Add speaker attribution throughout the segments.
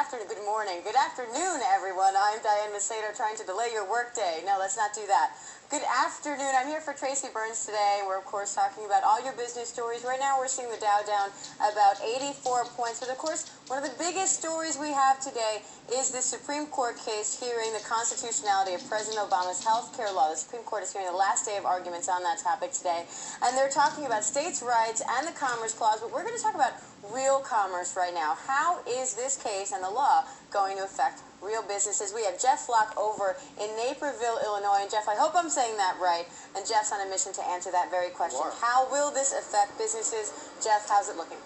Speaker 1: afternoon, good morning, good afternoon, everyone. I'm Diane Macedo, trying to delay your workday. No, let's not do that. Good afternoon. I'm here for Tracy Burns today. We're, of course, talking about all your business stories. Right now, we're seeing the Dow down about 84 points. But, of course, one of the biggest stories we have today is the Supreme Court case hearing the constitutionality of President Obama's health care law. The Supreme Court is hearing the last day of arguments on that topic today. And they're talking about states' rights and the Commerce Clause. But we're going to talk about real commerce right now. How is this case and the law going to affect real businesses? We have Jeff Flock over in Naperville, Illinois. And Jeff, I hope I'm saying that right. And Jeff's on a mission to answer that very question. How will this affect businesses? Jeff, how's it looking?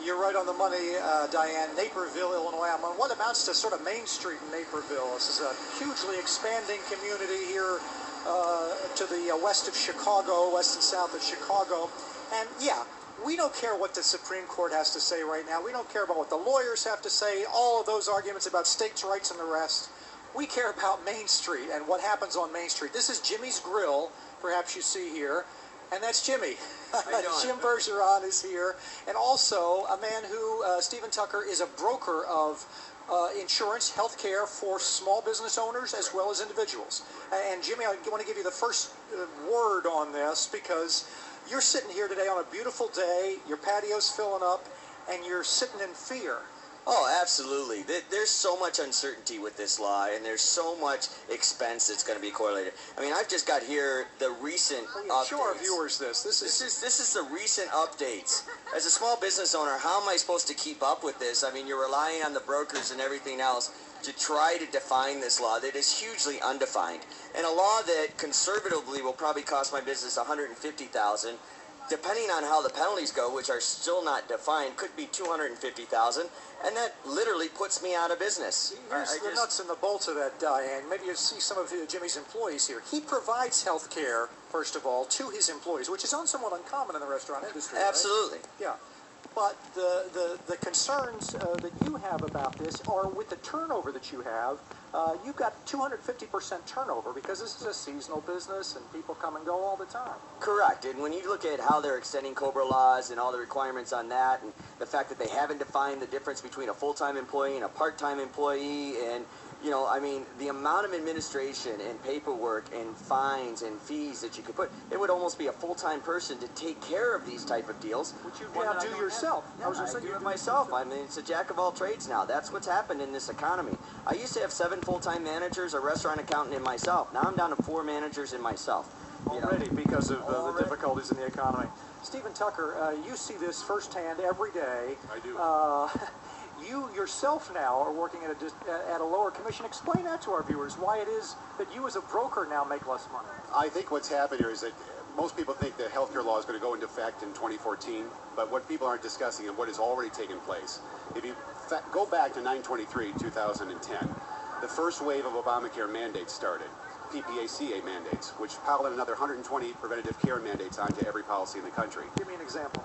Speaker 2: You're right on the money, Diane. Naperville, Illinois. I'm on what amounts to sort of Main Street in Naperville. This is a hugely expanding community here to the west of Chicago, west and south of Chicago. And yeah, we don't care what the Supreme Court has to say right now. We don't care about what the lawyers have to say, all of those arguments about states' rights and the rest. We care about Main Street and what happens on Main Street. This is Jimmy's Grill, perhaps you see here, and that's Jimmy. Jim Bergeron is here, and also a man who, Stephen Tucker, is a broker of insurance, health care for small business owners as well as individuals. And Jimmy, I want to give you the first word on this because you're sitting here today on a beautiful day, your patio's filling up, and you're sitting in fear.
Speaker 3: Oh, absolutely. There's so much uncertainty with this law, and there's so much expense that's going to be correlated. I mean, I've just got here the recent updates.
Speaker 2: Show our viewers this. This
Speaker 3: is the recent updates. As a small business owner, how am I supposed to keep up with this? I mean, you're relying on the brokers and everything else to try to define this law that is hugely undefined. And a law that conservatively will probably cost my business $150,000. Depending on how the penalties go, which are still not defined, could be $250,000, and that literally puts me out of business.
Speaker 2: Here's the nuts and the bolts of that, Diane. Maybe you see some of Jimmy's employees here. He provides health care, first of all, to his employees, which is somewhat uncommon in the restaurant industry.
Speaker 3: Absolutely.
Speaker 2: Right? Yeah. But the concerns that you have about this are with the turnover that you have. You've got 250% turnover because this is a seasonal business and people come and go all the time.
Speaker 3: Correct. And when you look at how they're extending COBRA laws and all the requirements on that, and the fact that they haven't defined the difference between a full-time employee and a part-time employee, and you know, I mean, the amount of administration and paperwork and fines and fees that you could put, it would almost be a full-time person to take care of these type of deals.
Speaker 2: Which you now do yourself.
Speaker 3: Yeah, I do it myself. I mean, it's a jack of all trades now. That's what's happened in this economy. I used to have 7 full-time managers, a restaurant accountant, and myself. Now I'm down to 4 managers and myself.
Speaker 2: Already, because of the difficulties in the economy. Stephen Tucker, you see this firsthand every day.
Speaker 4: I do.
Speaker 2: You yourself now are working at a lower commission. Explain that to our viewers, why it is that you as a broker now make less money.
Speaker 4: I think what's happened here is that most people think the healthcare law is going to go into effect in 2014, but what people aren't discussing is what has already taken place. If you go back to 9/23/2010, the first wave of Obamacare mandates started. PPACA mandates, which piled another 120 preventative care mandates onto every policy in the country.
Speaker 2: Give me an example.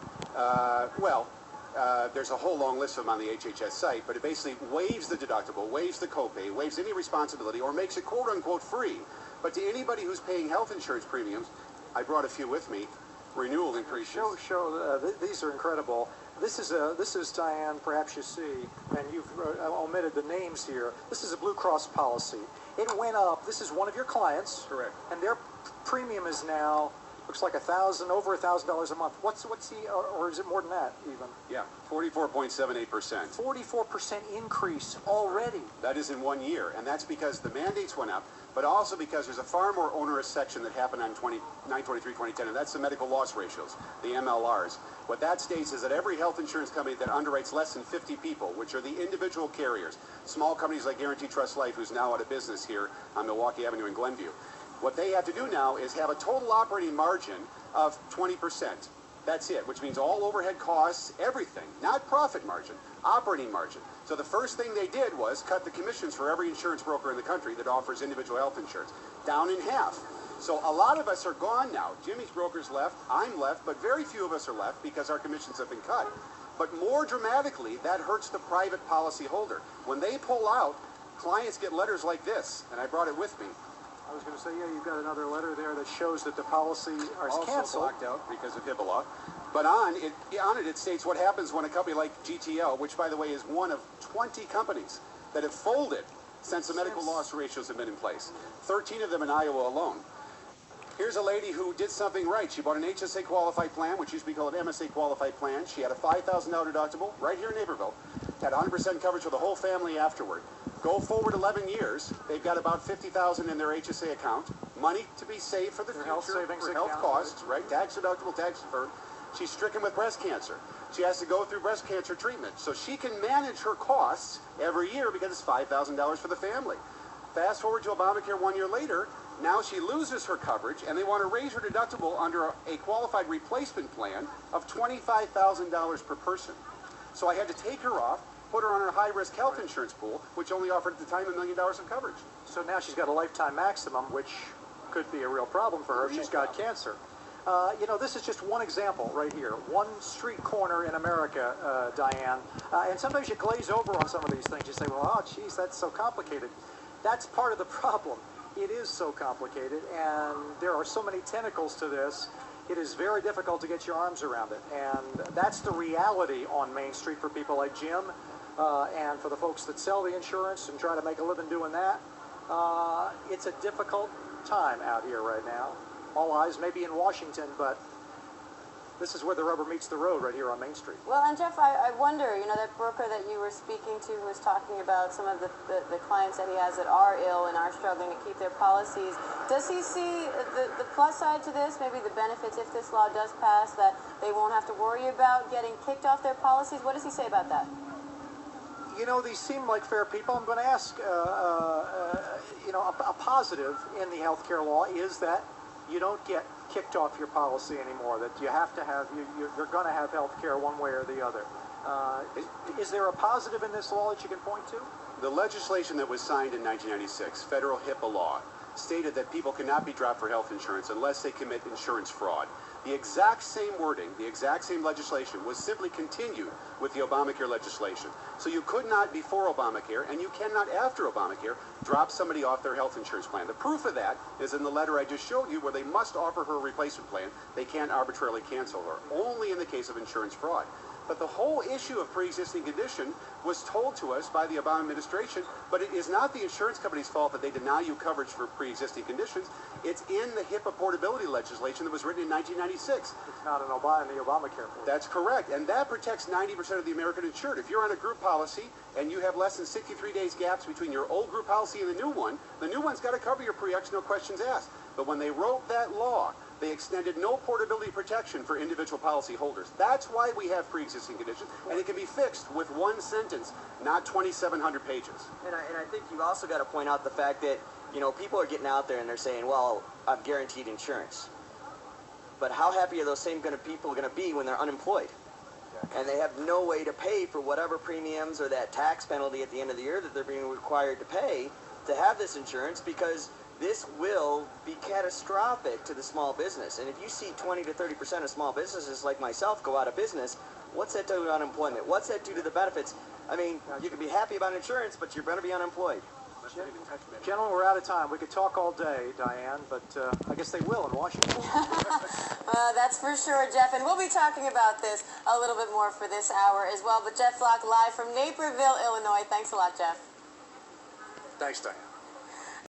Speaker 4: There's a whole long list of them on the HHS site, but it basically waives the deductible, waives the copay, waives any responsibility, or makes it quote-unquote free. But to anybody who's paying health insurance premiums, I brought a few with me, renewal increases.
Speaker 2: These are incredible. This is Diane, perhaps you see, and you've omitted the names here. This is a Blue Cross policy. It went up. This is one of your clients.
Speaker 4: Correct.
Speaker 2: And their premium is now, looks like over $1,000 a month. What's the, or is it more than that even?
Speaker 4: Yeah, 44.78%.
Speaker 2: 44% increase already.
Speaker 4: That is in 1 year, and that's because the mandates went up, but also because there's a far more onerous section that happened on 9/23/2010, and that's the medical loss ratios, the MLRs. What that states is that every health insurance company that underwrites less than 50 people, which are the individual carriers, small companies like Guarantee Trust Life, who's now out of business here on Milwaukee Avenue in Glenview, what they have to do now is have a total operating margin of 20%. That's it, which means all overhead costs, everything, not profit margin, operating margin. So the first thing they did was cut the commissions for every insurance broker in the country that offers individual health insurance down in half. So a lot of us are gone now. Jimmy's broker's left, I'm left, but very few of us are left because our commissions have been cut. But more dramatically, that hurts the private policy holder. When they pull out, clients get letters like this, and I brought it with me.
Speaker 2: I was going to say, yeah, you've got another letter there that shows that the policy is
Speaker 4: Also
Speaker 2: canceled.
Speaker 4: blacked out because of HIPAA law. But on it states what happens when a company like GTL, which by the way is one of 20 companies that have folded since the medical loss ratios have been in place. 13 of them in Iowa alone. Here's a lady who did something right. She bought an HSA qualified plan, which used to be called an MSA qualified plan. She had a $5,000 deductible right here in Naperville. Had 100% coverage for the whole family afterward. Go forward 11 years, they've got about $50,000 in their HSA account. Money to be saved for the future,
Speaker 2: health savings
Speaker 4: for
Speaker 2: account,
Speaker 4: health costs, right? Tax deductible, tax deferred. She's stricken with breast cancer. She has to go through breast cancer treatment. So she can manage her costs every year because it's $5,000 for the family. Fast forward to Obamacare 1 year later, now she loses her coverage and they want to raise her deductible under a qualified replacement plan of $25,000 per person. So I had to take her off, put her on a high-risk health insurance pool, which only offered at the time $1 million of coverage.
Speaker 2: So now she's got a lifetime maximum, which could be a real problem for her if she's got cancer. You know, this is just one example right here. One street corner in America, Diane. And sometimes you glaze over on some of these things. You say, well, oh, geez, that's so complicated. That's part of the problem. It is so complicated, and there are so many tentacles to this. It is very difficult to get your arms around it. And that's the reality on Main Street for people like Jim, and for the folks that sell the insurance and try to make a living doing that. It's a difficult time out here right now. All eyes may be in Washington, but this is where the rubber meets the road right here on Main Street.
Speaker 1: Well, and Jeff, I wonder, you know, that broker that you were speaking to was talking about some of the clients that he has that are ill and are struggling to keep their policies. Does he see the plus side to this, maybe the benefits if this law does pass, that they won't have to worry about getting kicked off their policies? What does he say about that?
Speaker 2: You know, these seem like fair people. I'm going to ask, you know, a positive in the healthcare law is that you don't get kicked off your policy anymore, that you have to have, you're going to have health care one way or the other. Is there a positive in this law that you can point to?
Speaker 4: The legislation that was signed in 1996, federal HIPAA law, stated that people cannot be dropped for health insurance unless they commit insurance fraud. The exact same wording, the exact same legislation was simply continued with the Obamacare legislation. So you could not before Obamacare, and you cannot after Obamacare, drop somebody off their health insurance plan. The proof of that is in the letter I just showed you where they must offer her a replacement plan. They can't arbitrarily cancel her, only in the case of insurance fraud. But the whole issue of pre-existing condition was told to us by the Obama administration, but it is not the insurance company's fault that they deny you coverage for pre-existing conditions. It's in the HIPAA portability legislation that was written in 1996.
Speaker 2: It's not in the Obamacare portion.
Speaker 4: That's correct, and that protects 90% of the American insured. If you're on a group policy and you have less than 63 days gaps between your old group policy and the new one's got to cover your pre-X, no questions asked. But when they wrote that law, they extended no portability protection for individual policy holders. That's why we have pre-existing conditions, and it can be fixed with one sentence, not 2,700 pages.
Speaker 3: And I think you also got to point out the fact that, you know, people are getting out there and they're saying, well, I'm guaranteed insurance. But how happy are those same people going to be when they're unemployed? And they have no way to pay for whatever premiums or that tax penalty at the end of the year that they're being required to pay to have this insurance, because this will be catastrophic to the small business. And if you see 20 to 30% of small businesses like myself go out of business, what's that do to unemployment? What's that do to the benefits? I mean, you can be happy about insurance, but you're going to be unemployed.
Speaker 2: Gentlemen, we're out of time. We could talk all day, Diane, but I guess they will in Washington.
Speaker 1: That's for sure, Jeff. And we'll be talking about this a little bit more for this hour as well. But Jeff Flock live from Naperville, Illinois. Thanks a lot, Jeff.
Speaker 2: Thanks, Diane.